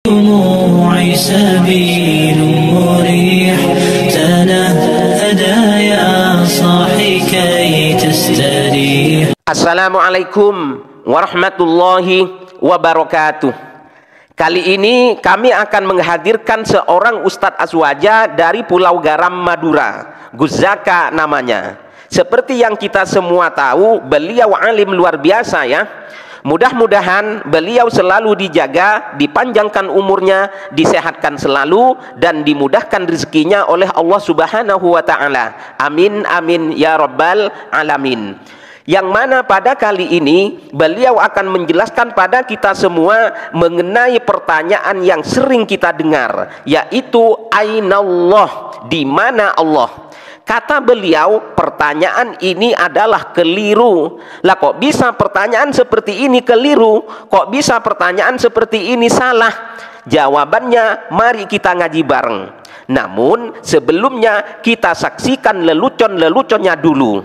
دموعي سبيل مريح تنهدى يا صاحي كي تستريح. Assalamualaikum warahmatullahi wabarakatuh. Kali ini kami akan menghadirkan seorang Ustadz Aswaja dari Pulau Garam, Madura. Gus Zaka namanya. Seperti yang kita semua tahu, beliau alim luar biasa ya. Mudah-mudahan beliau selalu dijaga, dipanjangkan umurnya, disehatkan selalu, dan dimudahkan rezekinya oleh Allah Subhanahu wa Ta'ala. Amin, amin ya Rabbal Alamin. Yang mana pada kali ini beliau akan menjelaskan pada kita semua mengenai pertanyaan yang sering kita dengar, yaitu Ainallah, di mana Allah? Kata beliau, pertanyaan ini adalah keliru. Lah kok bisa pertanyaan seperti ini keliru? Kok bisa pertanyaan seperti ini salah? Jawabannya mari kita ngaji bareng. Namun sebelumnya kita saksikan lelucon-leluconnya dulu.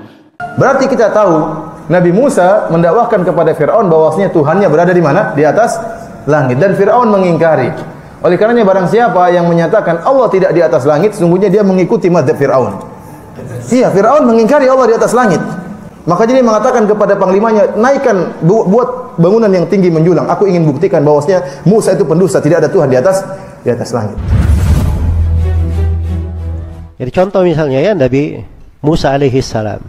Berarti kita tahu Nabi Musa mendakwahkan kepada Fir'aun bahwasanya Tuhannya berada di mana? Di atas langit, dan Fir'aun mengingkari. Oleh karenanya barang siapa yang menyatakan Allah tidak di atas langit, sesungguhnya dia mengikuti mazhab Fir'aun. Iya, Fir'aun mengingkari Allah di atas langit. Maka jadi mengatakan kepada panglimanya, naikkan, buat bangunan yang tinggi menjulang. Aku ingin buktikan bahwasanya Musa itu pendusta, tidak ada Tuhan di atas langit. Jadi contoh misalnya ya Nabi Musa alaihi salam.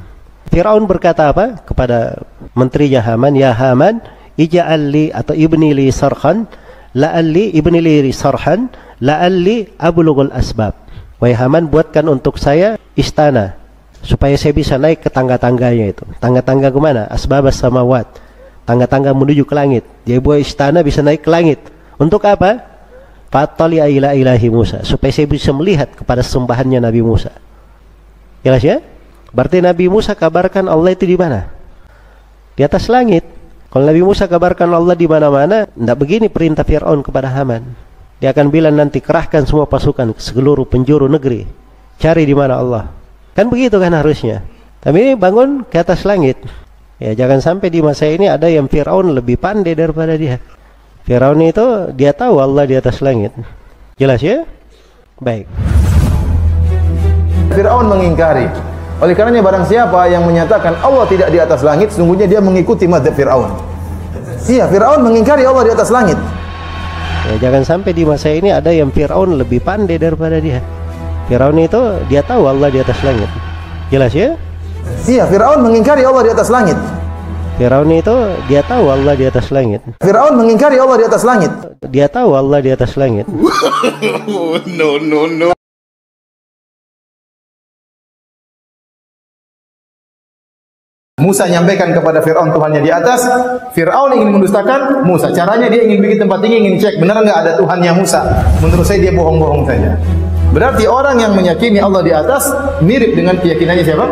Fir'aun berkata apa kepada menterinya Haman, ya Haman, ij'al li atau ibni li sarhan, la'alli ibni li sarhan, la'alli ablughul asbab. Wahai Haman, buatkan untuk saya istana supaya saya bisa naik ke tangga-tangganya itu. Tangga-tangga ke mana? Asbabas samawat. Tangga-tangga menuju ke langit. Dia buat istana bisa naik ke langit. Untuk apa? Fattali'a ila ilahi Musa, supaya saya bisa melihat kepada sembahannya Nabi Musa. Jelas ya? Berarti Nabi Musa kabarkan Allah itu di mana? Di atas langit. Kalau Nabi Musa kabarkan Allah di mana-mana, tidak begini perintah Fir'aun kepada Haman. Dia akan bilang nanti kerahkan semua pasukan ke seluruh penjuru negeri, cari di mana Allah. Kan begitu kan harusnya. Tapi ini bangun ke atas langit. Ya jangan sampai di masa ini ada yang Fir'aun lebih pandai daripada dia. Fir'aun itu dia tahu Allah di atas langit. Jelas ya? Baik. Fir'aun mengingkari. Oleh karenanya barang siapa yang menyatakan Allah tidak di atas langit, sesungguhnya dia mengikuti mazhab Fir'aun. Iya, Fir'aun mengingkari Allah di atas langit. Ya jangan sampai di masa ini ada yang Fir'aun lebih pandai daripada dia. Fir'aun itu dia tahu Allah di atas langit. Jelas ya? Iya, Fir'aun mengingkari Allah di atas langit. Fir'aun itu dia tahu Allah di atas langit. Fir'aun mengingkari Allah di atas langit. Dia tahu Allah di atas langit. No. Musa nyampaikan kepada Fir'aun Tuhannya di atas. Fir'aun ingin mendustakan Musa. Caranya dia ingin bikin tempat tinggi, ingin cek benar nggak ada Tuhannya Musa. Menurut saya dia bohong-bohong saja. Berarti orang yang meyakini Allah di atas mirip dengan keyakinannya siapa?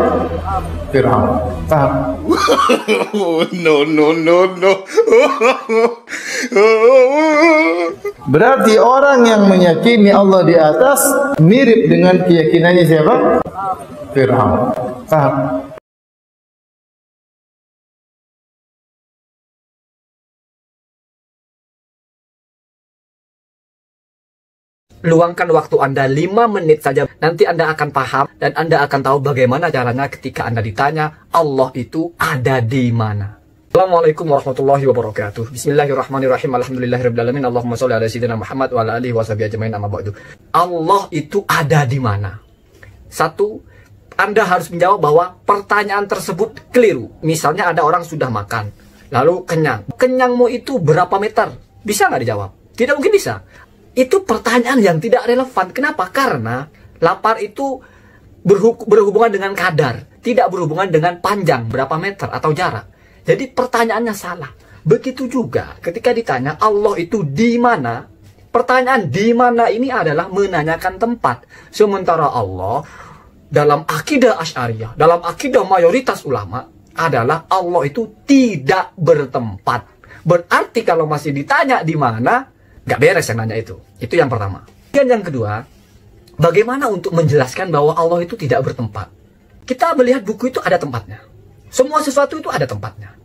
Fir'aun. Paham? No. Berarti orang yang meyakini Allah di atas mirip dengan keyakinannya siapa? Fir'aun. Paham? Luangkan waktu Anda 5 menit saja. Nanti Anda akan paham dan Anda akan tahu bagaimana caranya ketika Anda ditanya Allah itu ada di mana. Assalamualaikum warahmatullahi wabarakatuh. Bismillahirrahmanirrahim. Alhamdulillahirabbil alamin. Allahumma shalli ala sayyidina Muhammad wa ala alihi washabihi ajmain, amma ba'du. Allah itu ada di mana? Satu, Anda harus menjawab bahwa pertanyaan tersebut keliru. Misalnya ada orang sudah makan, lalu kenyang. Kenyangmu itu berapa meter? Bisa nggak dijawab? Tidak mungkin bisa. Itu pertanyaan yang tidak relevan. Kenapa? Karena lapar itu berhubungan dengan kadar, tidak berhubungan dengan panjang, berapa meter atau jarak. Jadi pertanyaannya salah. Begitu juga ketika ditanya Allah itu di mana, pertanyaan di mana ini adalah menanyakan tempat. Sementara Allah dalam akidah Asy'ariyah, dalam akidah mayoritas ulama adalah Allah itu tidak bertempat. Berarti kalau masih ditanya di mana, nggak beres yang nanya itu. Itu yang pertama. Dan yang kedua, bagaimana untuk menjelaskan bahwa Allah itu tidak bertempat? Kita melihat buku itu ada tempatnya. Semua sesuatu itu ada tempatnya.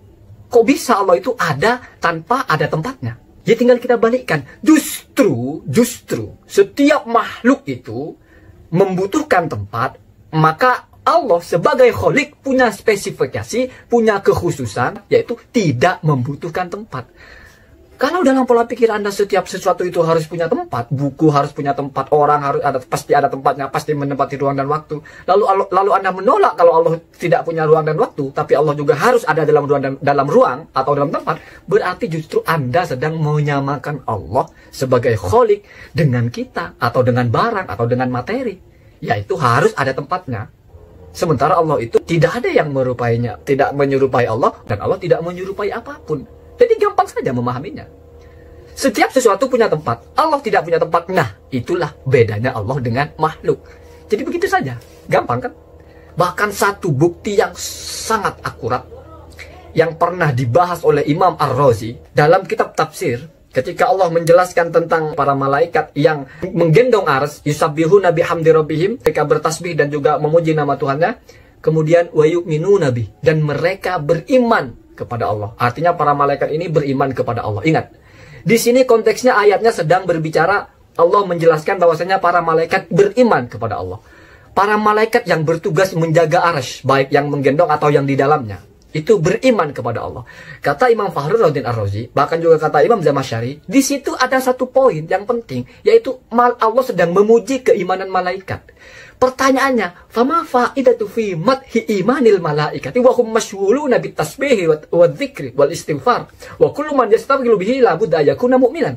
Kok bisa Allah itu ada tanpa ada tempatnya? Ya tinggal kita balikkan. Justru justru setiap makhluk itu membutuhkan tempat, maka Allah sebagai Khalik punya spesifikasi, punya kekhususan, yaitu tidak membutuhkan tempat. Kalau dalam pola pikir Anda setiap sesuatu itu harus punya tempat, buku harus punya tempat, orang harus ada, pasti ada tempatnya, pasti menempati ruang dan waktu. Lalu Anda menolak kalau Allah tidak punya ruang dan waktu, tapi Allah juga harus ada dalam ruang atau dalam tempat, berarti justru Anda sedang menyamakan Allah sebagai Khalik dengan kita atau dengan barang atau dengan materi, yaitu harus ada tempatnya. Sementara Allah itu tidak ada yang merupainya, tidak menyerupai Allah, dan Allah tidak menyerupai apapun. Jadi gampang saja memahaminya. Setiap sesuatu punya tempat, Allah tidak punya tempat. Nah, itulah bedanya Allah dengan makhluk. Jadi begitu saja, gampang kan? Bahkan satu bukti yang sangat akurat yang pernah dibahas oleh Imam Ar-Razi dalam kitab tafsir, ketika Allah menjelaskan tentang para malaikat yang menggendong arsy, yusabbihuna bihamdi rabbihim, mereka bertasbih dan juga memuji nama Tuhannya. Kemudian wa yu'minuna bih, dan mereka beriman kepada Allah. Artinya para malaikat ini beriman kepada Allah. Ingat, di sini konteksnya ayatnya sedang berbicara, Allah menjelaskan bahwasanya para malaikat beriman kepada Allah. Para malaikat yang bertugas menjaga arsy, baik yang menggendong atau yang di dalamnya, itu beriman kepada Allah. Kata Imam Fakhruddin Ar-Razi, bahkan juga kata Imam Zamakhsyari, di situ ada satu poin yang penting, yaitu Allah sedang memuji keimanan malaikat. Pertanyaannya, fama fa'idatu fi madhi imanil malaikati wa hum mashghuluna bit tasbihi wa dzikri wal istighfar wa kullu man yastaghfiru bihi la budda yakuna mu'minan.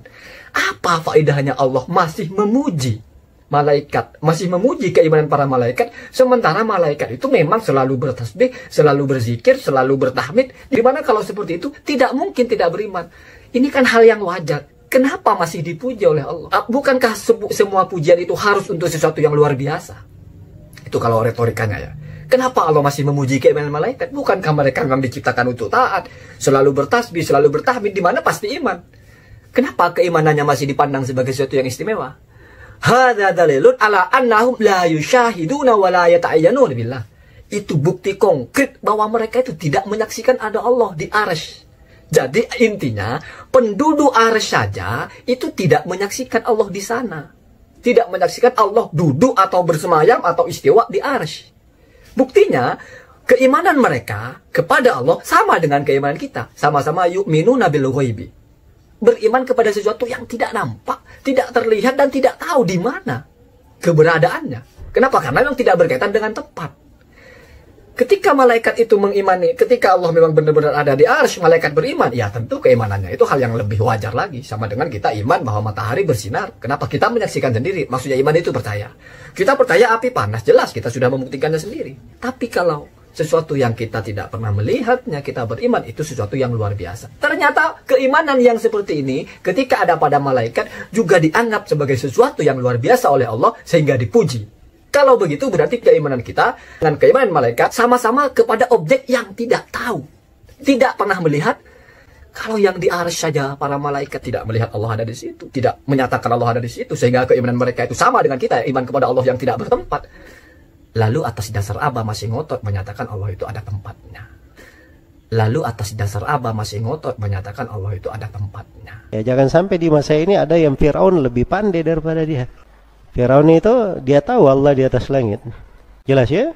Apa faedahnya Allah masih memuji malaikat, masih memuji keimanan para malaikat, sementara malaikat itu memang selalu bertasbih, selalu berzikir, selalu bertahmid. Dimana kalau seperti itu tidak mungkin tidak beriman. Ini kan hal yang wajar. Kenapa masih dipuji oleh Allah? Bukankah semua pujian itu harus untuk sesuatu yang luar biasa? Itu kalau retorikanya ya. Kenapa Allah masih memuji keimanan malaikat? Bukankah mereka memang diciptakan untuk taat, selalu bertasbih, selalu bertahmid, di mana pasti iman? Kenapa keimanannya masih dipandang sebagai sesuatu yang istimewa? Hadza dalilun ala annahum la yusyahiduna wa la yata'ayyanuna billah. Itu bukti konkret bahwa mereka itu tidak menyaksikan ada Allah di arsy. Jadi intinya penduduk arsy saja itu tidak menyaksikan Allah di sana. Tidak menyaksikan Allah duduk atau bersemayam atau istiwa di arsy. Buktinya, keimanan mereka kepada Allah sama dengan keimanan kita. Sama-sama yu'minuna bil ghaibi. Beriman kepada sesuatu yang tidak nampak, tidak terlihat, dan tidak tahu di mana keberadaannya. Kenapa? Karena memang tidak berkaitan dengan tempat. Ketika malaikat itu mengimani, ketika Allah memang benar-benar ada di arsy, malaikat beriman, ya tentu keimanannya itu hal yang lebih wajar lagi. Sama dengan kita iman bahwa matahari bersinar. Kenapa? Kita menyaksikan sendiri. Maksudnya iman itu percaya. Kita percaya api panas, jelas kita sudah membuktikannya sendiri. Tapi kalau sesuatu yang kita tidak pernah melihatnya, kita beriman, itu sesuatu yang luar biasa. Ternyata keimanan yang seperti ini, ketika ada pada malaikat, juga dianggap sebagai sesuatu yang luar biasa oleh Allah, sehingga dipuji. Kalau begitu berarti keimanan kita dengan keimanan malaikat sama-sama kepada objek yang tidak tahu, tidak pernah melihat. Kalau yang di arsy saja para malaikat tidak melihat Allah ada di situ, tidak menyatakan Allah ada di situ, sehingga keimanan mereka itu sama dengan kita, iman kepada Allah yang tidak bertempat. Lalu atas dasar apa masih ngotot menyatakan Allah itu ada tempatnya? Lalu atas dasar apa masih ngotot menyatakan Allah itu ada tempatnya? Ya, jangan sampai di masa ini ada yang Fir'aun lebih pandai daripada dia. Firaun itu dia tahu Allah di atas langit. Jelas ya?